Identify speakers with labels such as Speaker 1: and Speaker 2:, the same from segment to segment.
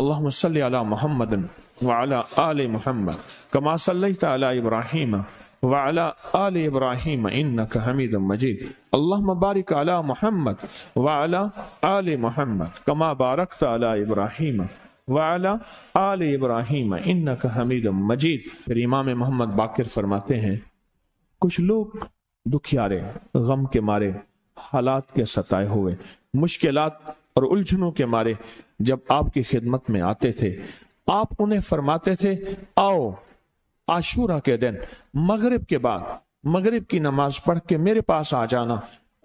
Speaker 1: اللهم صل على محمد وعلى آل محمد كما صليت على إبراهيم وعلى آل إبراهيم إنك حميد مجيد اللهم بارك على محمد وعلى آل محمد كما باركت على إبراهيم وعلى آل إبراهيم إنك حميد مجيد۔ پھر امام محمد باقر فرماتے ہیں کچھ لوگ دکھیارے، غم کے مارے، حالات کے ستائے ہوئے، مشکلات اور الجھنوں کے مارے جب آپ کی خدمت میں آتے تھے، آپ انہیں فرماتے تھے آؤ عاشورہ کے دن مغرب کے بعد مغرب کی نماز پڑھ کے میرے پاس آ جانا،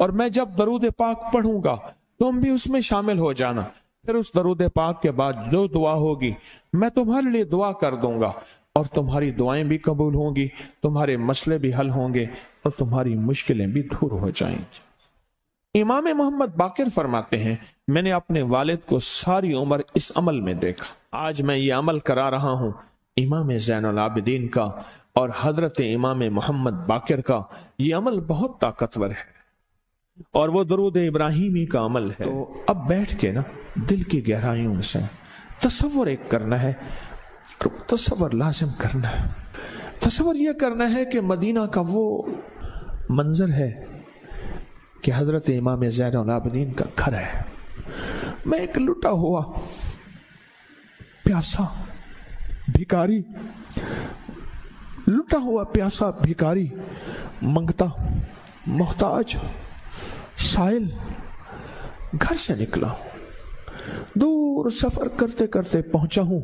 Speaker 1: اور میں جب درود پاک پڑھوں گا تم بھی اس میں شامل ہو جانا، پھر اس درود پاک کے بعد جو دعا ہوگی میں تمہارے لیے دعا کر دوں گا، اور تمہاری دعائیں بھی قبول ہوں گی، تمہارے مسئلے بھی حل ہوں گے، اور تمہاری مشکلیں بھی دور ہو جائیں گی۔ امام محمد باقر فرماتے ہیں میں نے اپنے والد کو ساری عمر اس عمل میں دیکھا، آج میں یہ عمل کرا رہا ہوں۔ امام زین العابدین کا اور حضرت امام محمد باقر کا یہ عمل بہت طاقتور ہے، اور وہ درود ابراہیمی کا عمل ہے۔ تو اب بیٹھ کے نا دل کی گہرائیوں سے تصور ایک کرنا ہے، اور تصور لازم کرنا ہے۔ تصور یہ کرنا ہے کہ مدینہ کا وہ منظر ہے کہ حضرت امام زین العابدین کا گھر ہے، میں ایک لٹا ہوا پیاسا بھکاری، لٹا ہوا پیاسا بھکاری، منگتا، محتاج، سائل گھر سے نکلا ہوں، دور سفر کرتے کرتے پہنچا ہوں،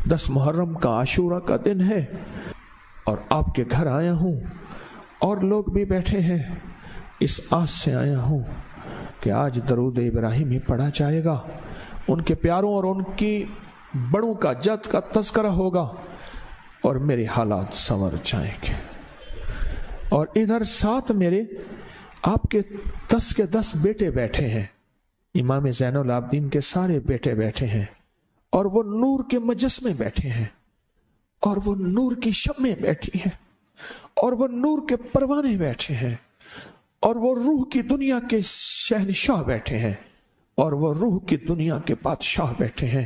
Speaker 1: 10 محرم کا عاشورہ کا دن ہے، اور آپ کے گھر آیا ہوں، اور لوگ بھی بیٹھے ہیں، اس آس سے آیا ہوں کہ آج درود ابراہیمی پڑھا جائے گا، ان کے پیاروں اور ان کی بڑوں کا جد کا تذکرہ ہوگا، اور میرے حالات سنور جائیں گے۔ اور ادھر ساتھ میرے آپ کے 10 کے 10 بیٹے بیٹھے ہیں، امام زین العابدین کے سارے بیٹے بیٹھے ہیں، اور وہ نور کے مجسمے بیٹھے ہیں، اور وہ نور کی شمعیں بیٹھی ہیں، اور وہ نور کے پروانے بیٹھے ہیں، اور وہ روح کی دنیا کے شہنشاہ بیٹھے ہیں، اور وہ روح کی دنیا کے بادشاہ بیٹھے ہیں،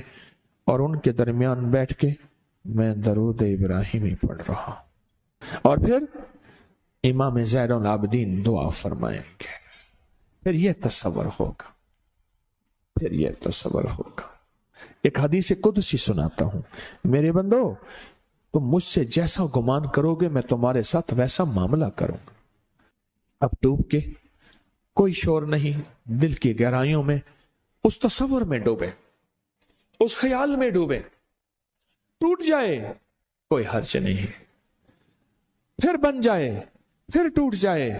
Speaker 1: اور ان کے درمیان بیٹھ کے میں درود ابراہیمی پڑھ رہا ہوں، اور پھر امام زین العابدین دعا فرمائیں گے۔ پھر یہ تصور ہوگا، پھر یہ تصور ہوگا۔ ایک حدیث قدسی سناتا ہوں، میرے بندو تم مجھ سے جیسا گمان کرو گے میں تمہارے ساتھ ویسا معاملہ کروں گا۔ اب ڈوب کے، کوئی شور نہیں، دل کی گہرائیوں میں اس تصور میں ڈوبے، اس خیال میں ڈوبے، ٹوٹ جائے کوئی حرج نہیں، پھر بن جائے، پھر ٹوٹ جائے،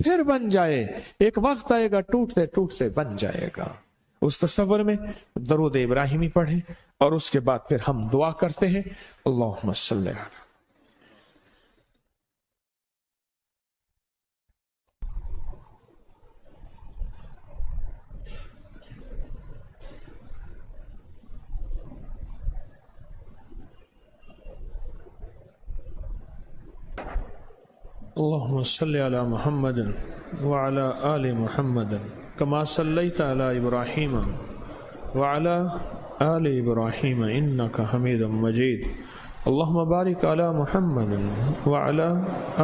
Speaker 1: پھر بن جائے، ایک وقت آئے گا ٹوٹتے ٹوٹتے بن جائے گا۔ اس تصور میں درود ابراہیمی پڑھیں، اور اس کے بعد پھر ہم دعا کرتے ہیں اللہم صلی علی اللهم صل على محمد وعلى آل محمد كما صليت على إبراهيم وعلى آل إبراهيم إنك حميد مجيد اللهم بارك على محمد وعلى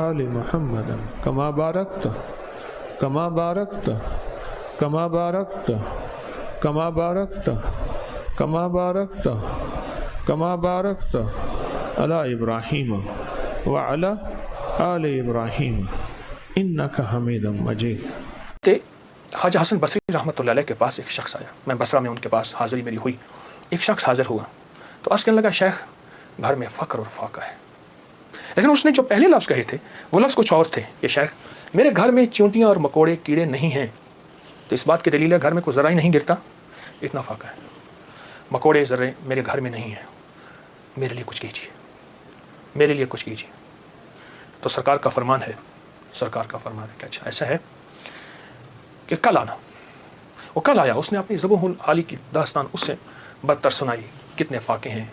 Speaker 1: آل محمد كما باركت كما باركت كما باركت كما باركت كما باركت كما باركت على إبراهيم وعلى آل ابراہیم انک حمید مجید۔
Speaker 2: خواجہ حسن بصری رحمۃ اللہ علیہ کے پاس ایک شخص آیا، میں بصرہ میں ان کے پاس حاضری میری ہوئی، ایک شخص حاضر ہوا تو عرض کرنے لگا شیخ گھر میں فقر اور فاقہ ہے، لیکن اس نے جو پہلے لفظ کہے تھے وہ لفظ کچھ اور تھے کہ شیخ میرے گھر میں چیونٹیاں اور مکوڑے کیڑے نہیں ہیں، تو اس بات کی دلیل ہے گھر میں کوئی ذرہ ہی نہیں گرتا، اتنا فاقہ ہے، مکوڑے ذرے میرے گھر میں نہیں ہیں، میرے لیے کچھ کیجیے، میرے لیے کچھ کیجیے۔ تو سرکار کا فرمان ہے، سرکار کا فرمان ہے کہ اچھا ایسا ہے کہ کل آنا۔ وہ کل آیا، اس نے اپنی ذبح العالی کی داستان اس سے بدتر سنائی، کتنے فاقے ہیں،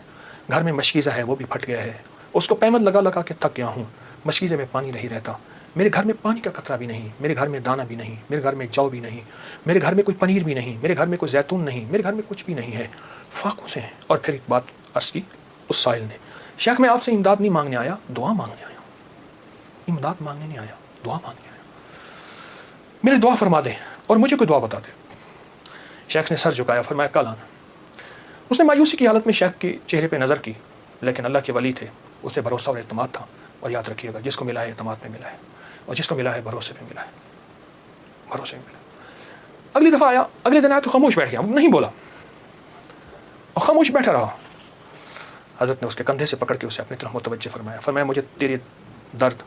Speaker 2: گھر میں مشکیزہ ہے وہ بھی پھٹ گیا ہے، اس کو پیمند لگا لگا کے تھک گیا ہوں، مشکیزے میں پانی نہیں رہتا، میرے گھر میں پانی کا قطرہ بھی نہیں، میرے گھر میں دانہ بھی نہیں، میرے گھر میں جو بھی نہیں، میرے گھر میں کوئی پنیر بھی نہیں، میرے گھر میں کوئی زیتون نہیں، میرے گھر میں کچھ بھی نہیں ہے، فاقوں سے ہیں۔ اور پھر ایک بات عرض کی اس سائل نے، شیخ میں آپ سے امداد نہیں مانگنے آیا، دعا مانگنے آیا، امداد مانگنے نہیں آیا، دعا مانگنے آیا، میری دعا فرما دیں اور مجھے کوئی دعا بتا دے۔ شیخ نے سر جھکایا، فرمایا کل آنا۔ اس نے مایوسی کی حالت میں شیخ کے چہرے پہ نظر کی، لیکن اللہ کے ولی تھے، اسے بھروسہ اور اعتماد تھا۔ اور یاد رکھیے گا، جس کو ملا ہے اعتماد میں ملا ہے، اور جس کو ملا ہے بھروسے پہ ملا ہے، بھروسے میں ملا۔ اگلی دفعہ آیا، اگلے دن آیا تو خاموش بیٹھ گیا، نہیں بولا اور خاموش بیٹھا رہا۔ حضرت نے اس کے کندھے سے پکڑ کے اسے اپنی طرف متوجہ فرمایا، فرمایا مجھے تیری درد،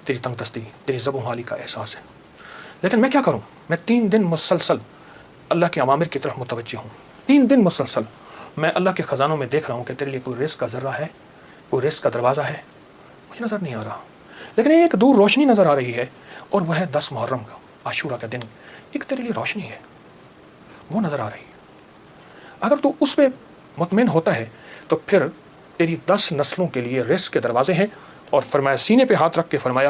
Speaker 2: تیری تنگ دستی، تیری زبوں حالی کا احساس ہے، لیکن میں کیا کروں؟ میں 3 دن مسلسل اللہ کے اوامر کی طرف متوجہ ہوں، 3 دن مسلسل میں اللہ کے خزانوں میں دیکھ رہا ہوں کہ تیرے لیے کوئی رزق کا ذرہ ہے، کوئی رزق کا دروازہ ہے، مجھے نظر نہیں آ رہا، لیکن ایک دور روشنی نظر آ رہی ہے، اور وہ ہے 10 محرم کا، عاشورہ کا دن، ایک تیرے لیے روشنی ہے، وہ نظر آ رہی ہے۔ اگر تو اس پہ مطمئن ہوتا ہے تو پھر تیری 10 نسلوں کے لیے رزق کے دروازے ہیں۔ اور فرمایا، سینے پہ ہاتھ رکھ کے فرمایا،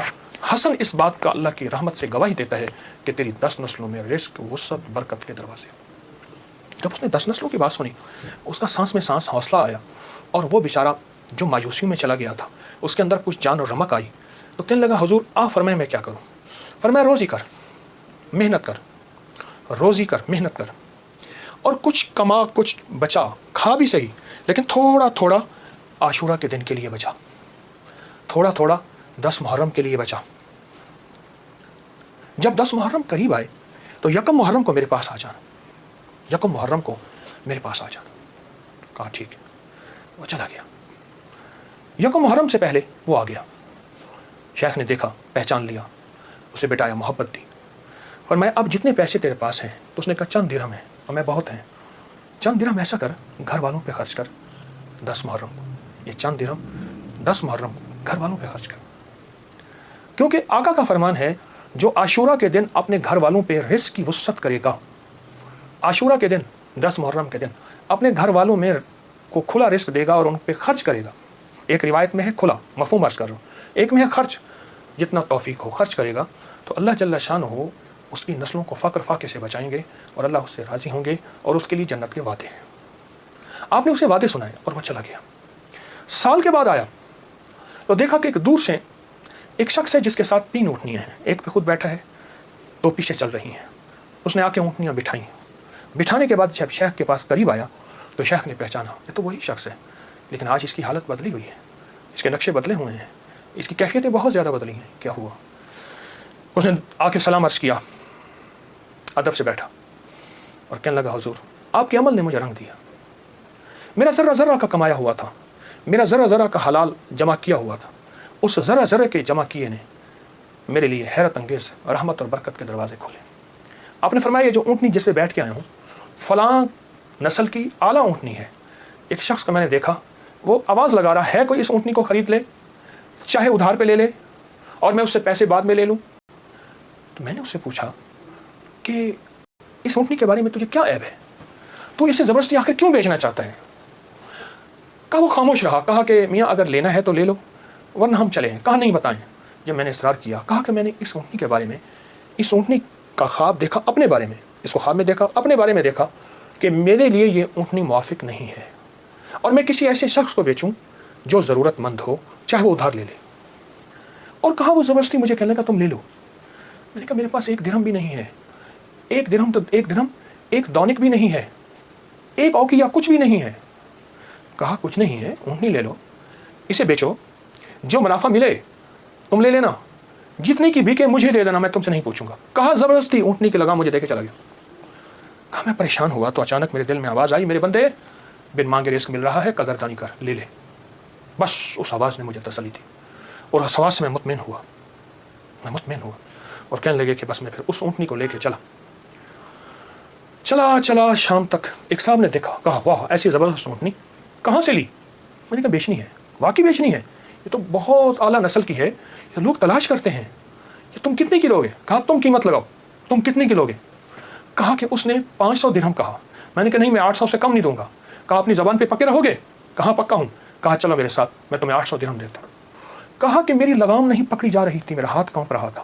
Speaker 2: حسن اس بات کا اللہ کی رحمت سے گواہی دیتا ہے کہ تیری 10 نسلوں میں رزق، وسعت، برکت کے دروازے۔ جب اس نے 10 نسلوں کی بات سنی، اس کا سانس میں سانس حوصلہ آیا، اور وہ بیچارہ جو مایوسیوں میں چلا گیا تھا، اس کے اندر کچھ جان اور رمق آئی، تو کہنے لگا، حضور آپ فرمائیں میں کیا کروں؟ فرمایا روزی کر، محنت کر، روزی کر، محنت کر، اور کچھ کما، کچھ بچا، کھا بھی صحیح، لیکن تھوڑا تھوڑا عاشورہ کے دن کے لیے بچا، تھوڑا تھوڑا 10 محرم کے لیے بچا۔ جب 10 محرم قریب آئے تو 1 محرم کو میرے پاس آ جانا، 1 محرم کو میرے پاس آ جانا۔ کہا ٹھیک ہے، وہ چلا گیا۔ 1 محرم سے پہلے وہ آ گیا، شیخ نے دیکھا، پہچان لیا، اسے بٹایا، محبت دی، فرمایا اب جتنے پیسے تیرے پاس ہیں، تو اس نے کہا چند درہم ہیں، اور میں بہت ہیں، چند درہم ایسا کر گھر والوں پہ خرچ کر 10 محرم کو، یہ چند درہم 10 محرم کو گھر والوں پہ خرچ کر، کیونکہ آقا کا فرمان ہے جو عاشورہ کے دن اپنے گھر والوں پہ رزق کی وسعت کرے گا، عاشورہ کے دن 10 محرم کے دن اپنے گھر والوں میں کو کھلا رزق دے گا اور ان پہ خرچ کرے گا۔ ایک روایت میں ہے کھلا، مفہوم عرض کر رہا ہوں، ایک میں ہے خرچ، جتنا توفیق ہو خرچ کرے گا، تو اللہ جل شانہ ہو اس کی نسلوں کو فقر فاقے سے بچائیں گے، اور اللہ اس سے راضی ہوں گے، اور اس کے لیے جنت کے وعدے ہیں۔ آپ نے اسے وعدے سنائے اور وہ چلا گیا۔ سال کے بعد آیا تو دیکھا کہ ایک دور سے ایک شخص ہے جس کے ساتھ 3 اونٹنیاں ہیں، ایک پہ خود بیٹھا ہے، 2 پیچھے چل رہی ہیں۔ اس نے آ کے اونٹنیاں بٹھائیں، بٹھانے کے بعد جب شیخ کے پاس قریب آیا تو شیخ نے پہچانا یہ تو وہی شخص ہے، لیکن آج اس کی حالت بدلی ہوئی ہے، اس کے نقشے بدلے ہوئے ہیں، اس کی کیفیتیں بہت زیادہ بدلی ہیں، کیا ہوا؟ اس نے آ کے سلام عرض کیا، ادب سے بیٹھا اور کہنے لگا حضور آپ کے عمل نے مجھے رنگ دیا، میرا ذرہ ذرہ کا کمایا ہوا تھا، میرا ذرہ ذرہ کا حلال جمع کیا ہوا تھا، اس ذرہ ذرہ کے جمع کیے نے میرے لیے حیرت انگیز رحمت اور برکت کے دروازے کھولے۔ آپ نے فرمایا یہ جو اونٹنی جس پہ بیٹھ کے آیا ہوں فلاں نسل کی اعلیٰ اونٹنی ہے، ایک شخص کا میں نے دیکھا وہ آواز لگا رہا ہے کوئی اس اونٹنی کو خرید لے، چاہے ادھار پہ لے لے اور میں اس سے پیسے بعد میں لے لوں۔ تو میں نے اس سے پوچھا کہ اس اونٹنی کے بارے میں تجھے کیا عیب ہے، تو اسے زبردستی آخر کیوں بیچنا چاہتا ہے؟ کہا وہ خاموش رہا، کہا کہ میاں اگر لینا ہے تو لے لو ورنہ ہم چلیں، کہا نہیں بتائیں۔ جب میں نے اصرار کیا، کہا کہ میں نے اس اونٹنی کے بارے میں، اس اونٹنی کا خواب دیکھا اپنے بارے میں، اس کو خواب میں دیکھا، اپنے بارے میں دیکھا کہ میرے لیے یہ اونٹنی موافق نہیں ہے اور میں کسی ایسے شخص کو بیچوں جو ضرورت مند ہو، چاہے وہ ادھار لے لے۔ اور کہا وہ زبردستی مجھے کہنے لگا تم لے لو۔ میں نے کہا میرے پاس 1 درہم بھی نہیں ہے، 1 درہم تو 1 درہم 1 دونک بھی نہیں ہے، 1 اوقیہ کچھ بھی نہیں ہے۔ کہا کچھ نہیں ہے، اونٹنی لے لو، اسے بیچو، جو منافع ملے تم لے لینا، جتنی کی بکے مجھے دے دینا، میں تم سے نہیں پوچھوں گا۔ کہا زبردستی اونٹنی کی لگام مجھے دے کے چلا گیا۔ کہا میں پریشان ہوا تو اچانک میرے دل میں آواز آئی، میرے بندے بن مانگے رزق مل رہا ہے، قدردانی کر، لے لے۔ بس اس آواز نے مجھے تسلی دی اور اس آواز سے میں مطمئن ہوا اور کہنے لگے کہ بس میں پھر اس اونٹنی کو لے کے چلا شام تک۔ ایک صاحب نے دیکھا، کہا واہ ایسی زبردست اونٹنی کہاں سے لی؟ میں نے کہا بیچنی ہے، واقعی بیچنی ہے، یہ تو بہت اعلیٰ نسل کی ہے، یہ لوگ تلاش کرتے ہیں، یہ تم کتنے کی لوگے؟ کہا تم قیمت لگاؤ، تم کتنے کی لوگے؟ کہا کہ اس نے 500 درہم کہا۔ میں نے کہا نہیں میں 800 سے کم نہیں دوں گا۔ کہا اپنی زبان پہ پکے رہو گے؟ کہاں پکا ہوں۔ کہا چلو میرے ساتھ، میں تمہیں 800 درہم دیتا ہوں۔ کہا کہ میری لگام نہیں پکڑی جا رہی تھی، میرا ہاتھ کانپ رہا تھا،